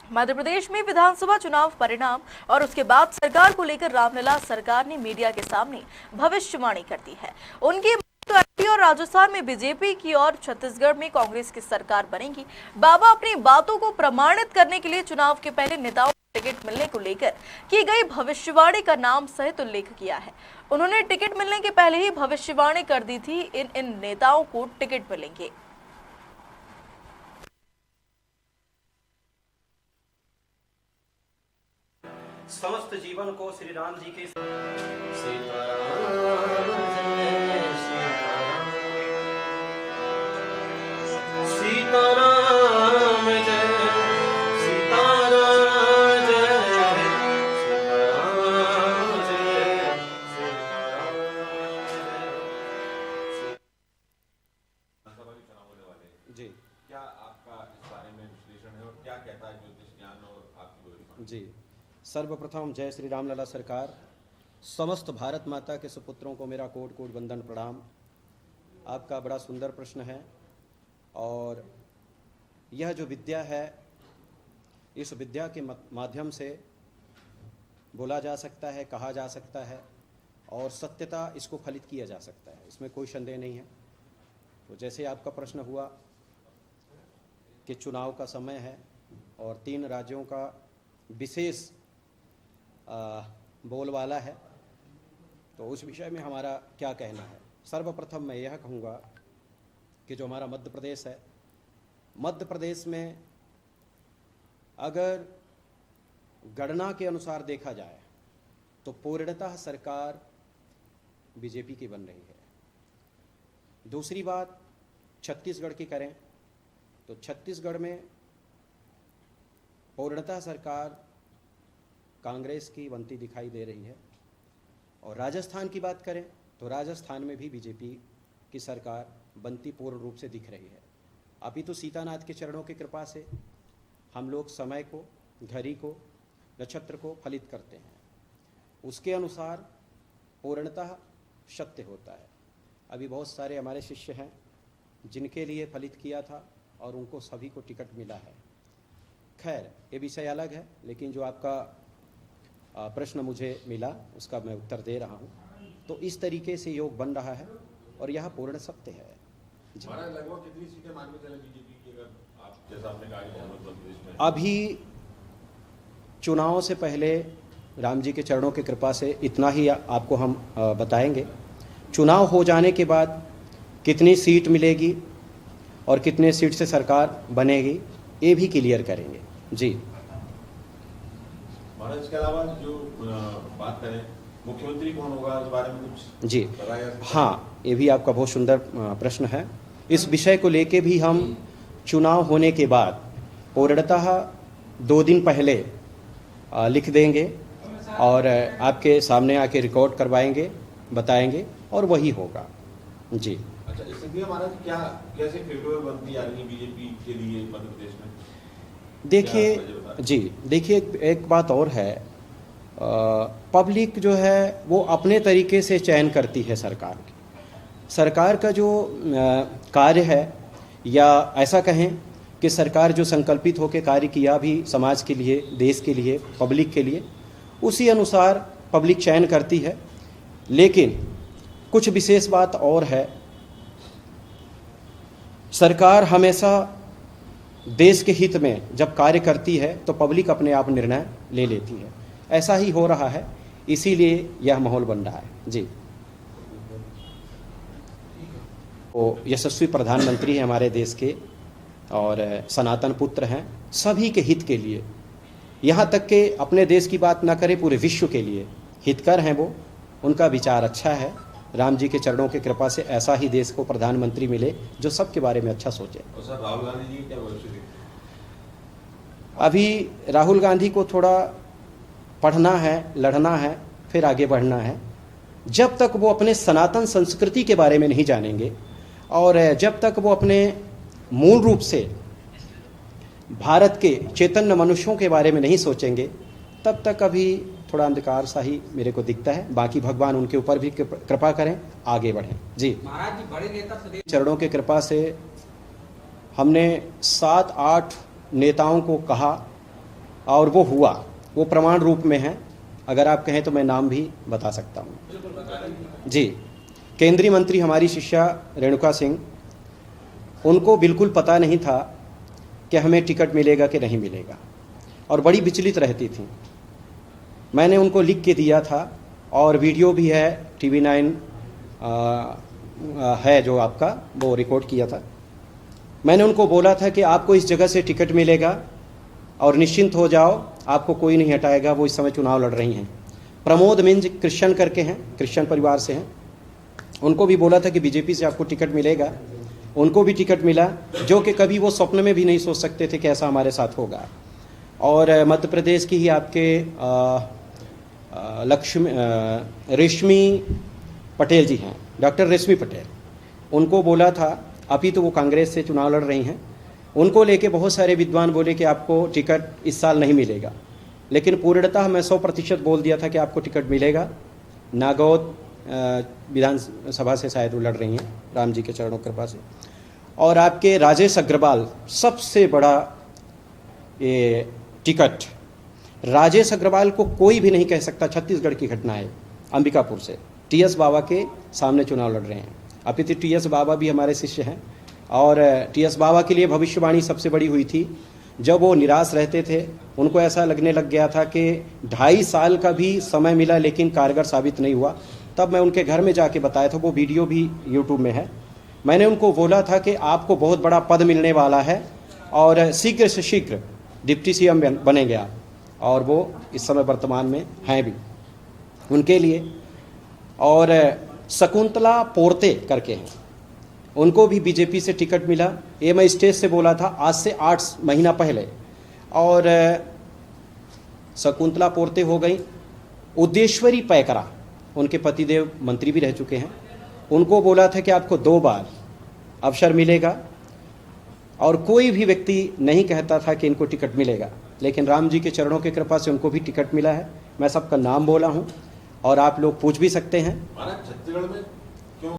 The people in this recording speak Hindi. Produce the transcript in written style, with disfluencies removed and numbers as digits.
मध्य प्रदेश में विधानसभा चुनाव परिणाम और उसके बाद सरकार को लेकर रामलला सरकार ने मीडिया के सामने भविष्यवाणी कर दी है। उनकी तो एमपी और राजस्थान में बीजेपी की और छत्तीसगढ़ में कांग्रेस की सरकार बनेगी। बाबा अपनी बातों को प्रमाणित करने के लिए चुनाव के पहले नेताओं को टिकट मिलने को लेकर की गई भविष्यवाणी का नाम सहित उल्लेख किया है। उन्होंने टिकट मिलने के पहले ही भविष्यवाणी कर दी थी इन नेताओं को टिकट मिलेंगे। समस्त जीवन को श्री राम जी के सीताराम जय सीताराम जय सीताराम जय जी क्या आपका इस बारे में विश्लेषण है और क्या कहता है ज्योतिष ज्ञान और आपकी भविष्यवाणी? जी सर्वप्रथम जय श्री राम लला सरकार। समस्त भारत माता के सुपुत्रों को मेरा कोटि कोटि वंदन प्रणाम। आपका बड़ा सुंदर प्रश्न है और यह जो विद्या है, इस विद्या के माध्यम से बोला जा सकता है, कहा जा सकता है और सत्यता इसको फलित किया जा सकता है, इसमें कोई संदेह नहीं है। तो जैसे आपका प्रश्न हुआ कि चुनाव का समय है और 3 राज्यों का विशेष बोलबाला है, तो उस विषय में हमारा क्या कहना है। सर्वप्रथम मैं यह कहूँगा कि जो हमारा मध्य प्रदेश है, मध्य प्रदेश में अगर गणना के अनुसार देखा जाए तो पूर्णतः सरकार बीजेपी की बन रही है। दूसरी बात छत्तीसगढ़ की करें तो छत्तीसगढ़ में पूर्णतः सरकार कांग्रेस की बनती दिखाई दे रही है। और राजस्थान की बात करें तो राजस्थान में भी बीजेपी की सरकार बनती पूर्ण रूप से दिख रही है। अभी तो सीतानाथ के चरणों की कृपा से हम लोग समय को, घड़ी को, नक्षत्र को फलित करते हैं, उसके अनुसार पूर्णतः सत्य होता है। अभी बहुत सारे हमारे शिष्य हैं जिनके लिए फलित किया था और उनको सभी को टिकट मिला है। खैर ये विषय अलग है, लेकिन जो आपका प्रश्न मुझे मिला उसका मैं उत्तर दे रहा हूँ। तो इस तरीके से योग बन रहा है और यह पूर्ण सत्य है। लगभग कितनी सीटें मान के चले बीजेपी की, अगर आप जैसा आपने कहा मध्य प्रदेश में? अभी चुनाव से पहले राम जी के चरणों की कृपा से इतना ही आपको हम बताएंगे। चुनाव हो जाने के बाद कितनी सीट मिलेगी और कितने सीट से सरकार बनेगी ये भी क्लियर करेंगे। जी महाराज, इसके अलावा जो बात करें मुख्यमंत्री कौन होगा, इस बारे में कुछ जी बताया? हाँ, ये भी आपका बहुत सुंदर प्रश्न है। इस विषय को लेके भी हम चुनाव होने के बाद पूर्णतः 2 दिन पहले लिख देंगे और आपके सामने आके रिकॉर्ड करवाएंगे, बताएंगे और वही होगा। जी अच्छा, इसलिए महाराज क्या कैसे फेवरेबल बनती आ रही है बीजेपी के लिए मध्य प्रदेश में? देखिए एक बात और है, पब्लिक जो है वो अपने तरीके से चयन करती है सरकार का जो कार्य है, या ऐसा कहें कि सरकार जो संकल्पित होकर कार्य किया भी समाज के लिए, देश के लिए, पब्लिक के लिए, उसी अनुसार पब्लिक चयन करती है। लेकिन कुछ विशेष बात और है, सरकार हमेशा देश के हित में जब कार्य करती है तो पब्लिक अपने आप निर्णय ले लेती है। ऐसा ही हो रहा है, इसीलिए यह माहौल बन रहा है। जी वो यशस्वी प्रधानमंत्री हैं हमारे देश के और सनातन पुत्र हैं, सभी के हित के लिए, यहाँ तक कि अपने देश की बात ना करें पूरे विश्व के लिए हितकर हैं वो। उनका विचार अच्छा है। राम जी के चरणों की कृपा से ऐसा ही देश को प्रधानमंत्री मिले जो सबके बारे में अच्छा सोचे। और सर राहुल गांधी जी क्या भविष्य देखते हैं? अभी राहुल गांधी को थोड़ा पढ़ना है, लड़ना है, फिर आगे बढ़ना है। जब तक वो अपने सनातन संस्कृति के बारे में नहीं जानेंगे और जब तक वो अपने मूल रूप से भारत के चैतन्य मनुष्यों के बारे में नहीं सोचेंगे, तब तक अभी थोड़ा अंधकार सा ही मेरे को दिखता है। बाकी भगवान उनके ऊपर भी कृपा करें, आगे बढ़ें। जी महाराज जी, बड़े नेता प्रदेश चरणों के कृपा से हमने 7-8 नेताओं को कहा और वो हुआ, वो प्रमाण रूप में है। अगर आप कहें तो मैं नाम भी बता सकता हूँ। जी, केंद्रीय मंत्री हमारी शिष्या रेणुका सिंह, उनको बिल्कुल पता नहीं था कि हमें टिकट मिलेगा कि नहीं मिलेगा, और बड़ी विचलित रहती थी। मैंने उनको लिख के दिया था, और वीडियो भी है, TV9 है जो आपका, वो रिकॉर्ड किया था। मैंने उनको बोला था कि आपको इस जगह से टिकट मिलेगा और निश्चिंत हो जाओ, आपको कोई नहीं हटाएगा। वो इस समय चुनाव लड़ रही हैं। प्रमोद मिंज क्रिश्चियन करके हैं, क्रिश्चियन परिवार से हैं। उनको भी बोला था कि बीजेपी से आपको टिकट मिलेगा, उनको भी टिकट मिला, जो कि कभी वो स्वप्न में भी नहीं सोच सकते थे कि ऐसा हमारे साथ होगा। और मध्य प्रदेश की ही आपके रेशमी पटेल जी हैं, डॉक्टर रेशमी पटेल, उनको बोला था, अभी तो वो कांग्रेस से चुनाव लड़ रही हैं, उनको लेके बहुत सारे विद्वान बोले कि आपको टिकट इस साल नहीं मिलेगा, लेकिन पूर्णतः मैं 100% बोल दिया था कि आपको टिकट मिलेगा। नागौद विधानसभा से शायद वो लड़ रही हैं, राम जी के चरणों कृपा से। और आपके राजेश अग्रवाल, सबसे बड़ा ये टिकट, राजेश अग्रवाल को कोई भी नहीं कह सकता। छत्तीसगढ़ की घटना है, अंबिकापुर से TS बाबा के सामने चुनाव लड़ रहे हैं। अभी तो TS बाबा भी हमारे शिष्य हैं, और TS बाबा के लिए भविष्यवाणी सबसे बड़ी हुई थी जब वो निराश रहते थे। उनको ऐसा लगने लग गया था कि 2.5 साल का भी समय मिला लेकिन कारगर साबित नहीं हुआ। तब मैं उनके घर में जाके बताया था, वो वीडियो भी YouTube में है। मैंने उनको बोला था कि आपको बहुत बड़ा पद मिलने वाला है, और शीघ्र से शीघ्र डिप्टी CM बनेंगे आप, और वो इस समय वर्तमान में हैं भी उनके लिए। और शकुंतला पोर्ते करके हैं, उनको भी बीजेपी से टिकट मिला। ये मैं स्टेज से बोला था आज से 8 महीना पहले। और शकुंतला पोर्ते हो गई। उद्देश्वरी पैकरा, उनके पतिदेव मंत्री भी रह चुके हैं, उनको बोला था कि आपको 2 बार अवसर मिलेगा, और कोई भी व्यक्ति नहीं कहता था कि इनको टिकट मिलेगा, लेकिन राम जी के चरणों की कृपा से उनको भी टिकट मिला है। मैं सबका नाम बोला हूँ, और आप लोग पूछ भी सकते हैं। महाराज, छत्तीसगढ़ में